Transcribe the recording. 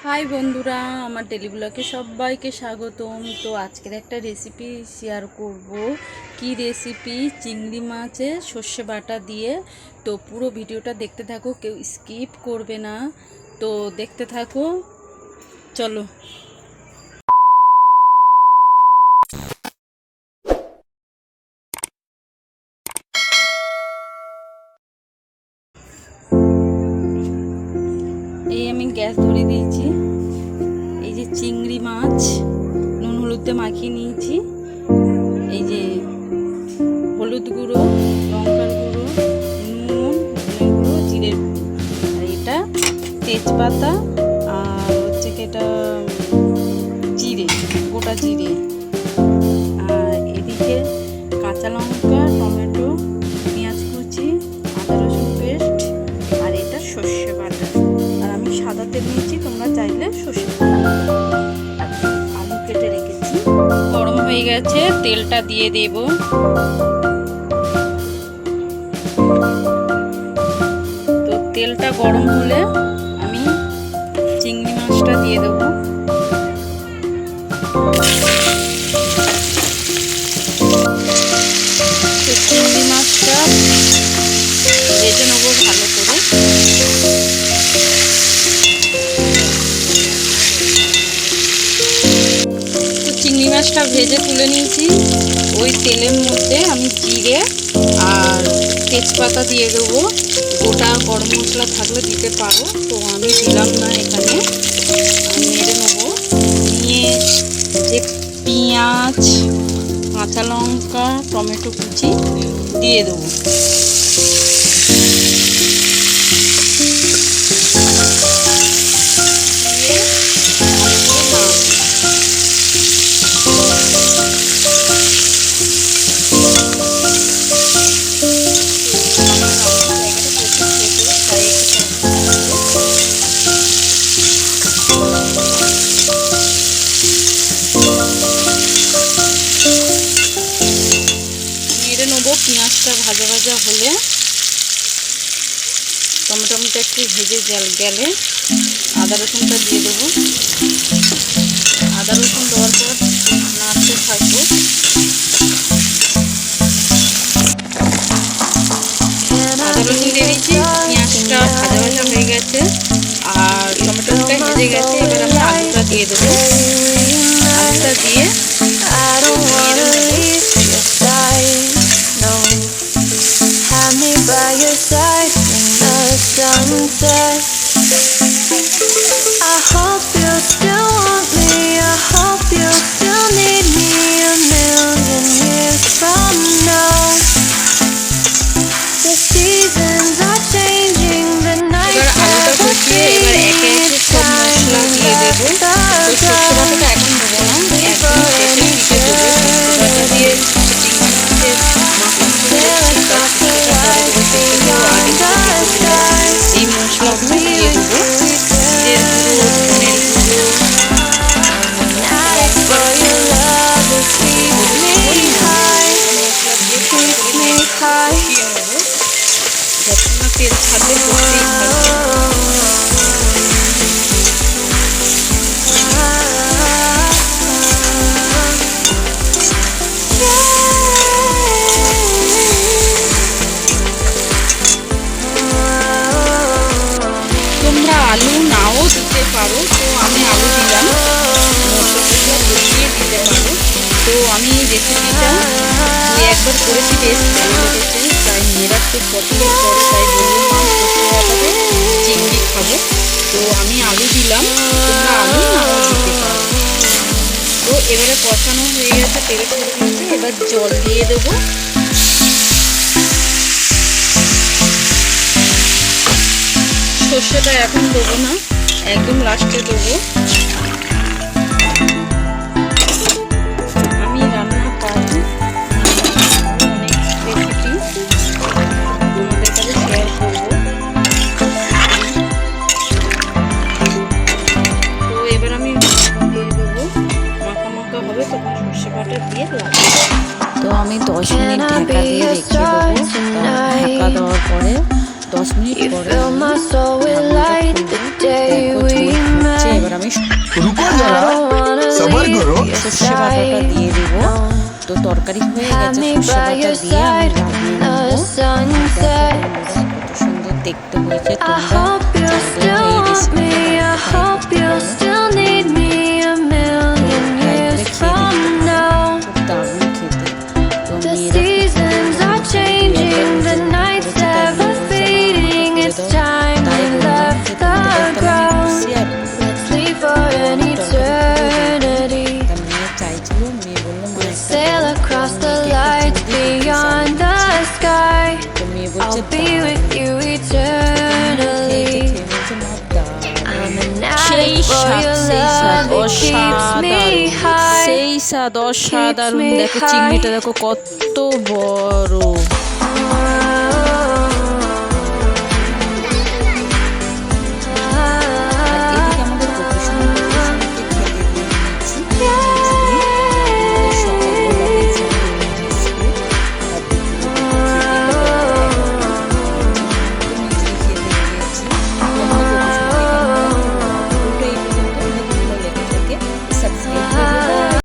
High বন্ধুরা, আমার daily ব্লগে সবাইকে স্বাগতম। তো আজকের একটা রেসিপি শেয়ার করব। কি রেসিপি? চিংড়ি মাছের সর্ষে বাটা দিয়ে। তো পুরো ভিডিওটা দেখতে থাকো, কেউ স্কিপ করবে না। তো দেখতে থাকো, চলো। এই আমি গ্যাস ধরিয়ে দিয়েছি। এই যে চিংড়ি মাছ নুন হলুদে মাখিয়ে নিয়েছি। এই যে হলুদ গুঁড়ো, লঙ্কার গুঁড়ো, নুন, ধনে গুঁড়ো, জিরের গুঁড়ো, আর এটা তেজপাতা, আর হচ্ছে কি এটা জিরে, গোটা জিরে, আর এদিকে কাঁচা লঙ্কা, টমেটো, পেঁয়াজ কুচি, আদা রসুন পেস্ট, আর এটা সর্ষে বাটা। আর আমি সাদা তেল নিয়েছি, তোমরা চাইলে সর্ষে বাটা। আলু কেটে রেখেছি। গরম হয়ে গেছে, তেলটা দিয়ে দেব। তো তেলটা গরম হলে আমি চিংড়ি মাছটা দিয়ে দেব। তো চিংড়ি মাছটা ভেজে নেবো ভালো করে। তো চিংড়ি মাছটা ভেজে তুলে নিয়েছি। ওই তেলের মধ্যে আমি জিরে আর তেজপাতা দিয়ে দেবো। গোটা গরম মশলা থাকলে দিতে পারো, তো আমি দিলাম না এখানে। আমি নেড়ে নেবো। নিয়ে যে পেঁয়াজ, কাঁচা লঙ্কা, টমেটো কুচি দিয়ে দেবো। নেড়ে নেবো। পেঁয়াজটা ভাজা ভাজা হলে, টমেটোটা একটু ভেজে গেলে আদা রসুনটা দিয়ে দেবো। আদা রসুন দেওয়ার পর নাড়তে থাকবো। আদা রসুন দিয়ে দিয়েছি, পেঁয়াজটা ভাজা ভাজা হয়ে গেছে আর টমেটোটা ভেজে গেছে। এবার আমি আলুটা দিয়ে দেবো। আলুটা দিয়ে sunset. I hope you still want me. I hope you still need me a million years from now. The seasons are changing, the nights are fading. It's time to let the সর্ষে এখন দেবো না, একদম শেষের দিকে দেবো। দিয়ে এই মশলাগুলো দিয়ে দেবো। তেল ছাড়লে করতেই থাকবে। তোমরা আলু নাও দিতে পারো, তো আমি আলু দিলাম। মশলাটা বসিয়ে দিতে পারো। তো আমি রেসিপিটা একবার করেছি, বেশ ভালো লেগেছে। তাই মেয়েরা খুব পছন্দ করে, তাই বললাম সর্ষে বাটাতে চিংড়ি খাবো। তো আমি আলু দিলাম, তোমরা আলু নাও দিতে পারো। তো এবারে কষানো হয়ে গেছে, তেল ছেড়ে দিয়েছি। এবার জল দিয়ে দেবো। সর্ষেটা এখন দেবো না, একদম লাস্টে দেবো। আমি রান্না পারি, অনেক রেসিপি তোমাদের কাছে শেয়ার করবো। তো এবার আমি দিয়ে দেবো। মাখা মাখা হবে, তখন সর্ষে বাটা দিয়ে লাগবে। তো আমি 10 মিনিট ঢাকা দিয়ে রেখে দেবো। ঢাকা দেওয়ার পরে 10 মিনিট পরে এবার আমি रुको I जरा don't wanna सबर करो leave your সর্ষে বাটাটা side. দিয়ে দেবো। No. তো তরকারি হয়ে Have গেছে, me সর্ষে by বাটা your দিয়ে আমি side লাগিয়ে when the নেবো। sun sets. কত সুন্দর দেখতে হয়েছে, I তোমরা hope you চাইলে still এই want রেসিপিটা me. I বাড়িতে ট্রাই hope করতে you পারো। still need me a million years from now. খুব দারুণ খেতে। তো The মেয়েরা খুব seasons are changing, the nights ever fading. It's time we left the ground. Let's leave for an eternity. We'll sail across the lights beyond the sky. I'll be with you eternally. I'm an addict for your love, it keeps me high. সেই স্বাদ অসাধারণ। Keeps me দেখো high. চিংড়িটা দেখো কত বড়।